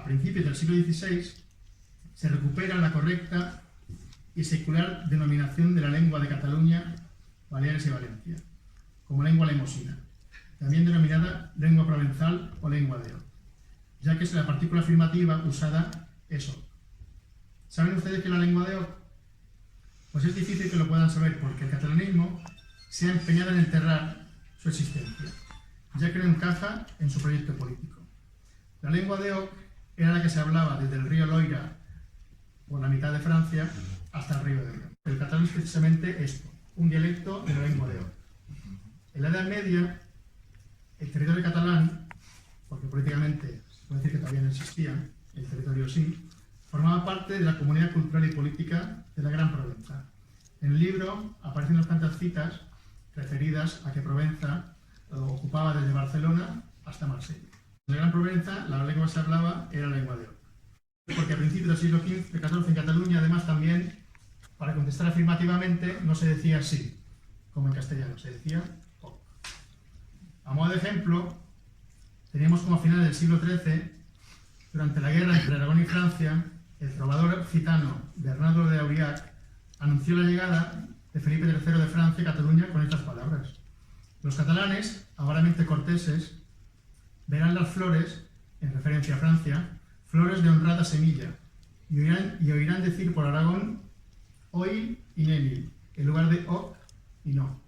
principios del siglo XVI, se recupera la correcta y secular denominación de la lengua de Cataluña, Baleares y Valencia, como lengua lemosina, también denominada lengua provenzal o lengua de Oc, ya que es la partícula afirmativa usada es Oc. ¿Saben ustedes qué es la lengua de Oc? Pues es difícil que lo puedan saber porque el catalanismo se ha empeñado en enterrar su existencia, ya que no encaja en su proyecto político. La lengua de Oc era la que se hablaba desde el río Loira, por la mitad de Francia, hasta el río de Río. El catalán es precisamente esto, un dialecto de la lengua de Oc. En la Edad Media, el territorio catalán, porque políticamente se puede decir que todavía no existía, el territorio sí, formaba parte de la comunidad cultural y política de la Gran Provenza. En el libro aparecen unas cuantas citas referidas a que Provenza ocupaba desde Barcelona hasta Marsella. En la Gran Provenza, la lengua que se hablaba era la lengua de Oc. Porque a principios del siglo XIV en Cataluña, además, también, para contestar afirmativamente, no se decía sí, como en castellano, se decía Oc. A modo de ejemplo, teníamos como a finales del siglo XIII, durante la guerra entre Aragón y Francia, el trovador gitano Bernardo de Aurillac anunció la llegada de Felipe III de Francia a Cataluña con estas palabras: los catalanes, avaramente corteses, verán las flores, en referencia a Francia, flores de honrada semilla, y oirán decir por Aragón oil y nenil, en lugar de oc y no.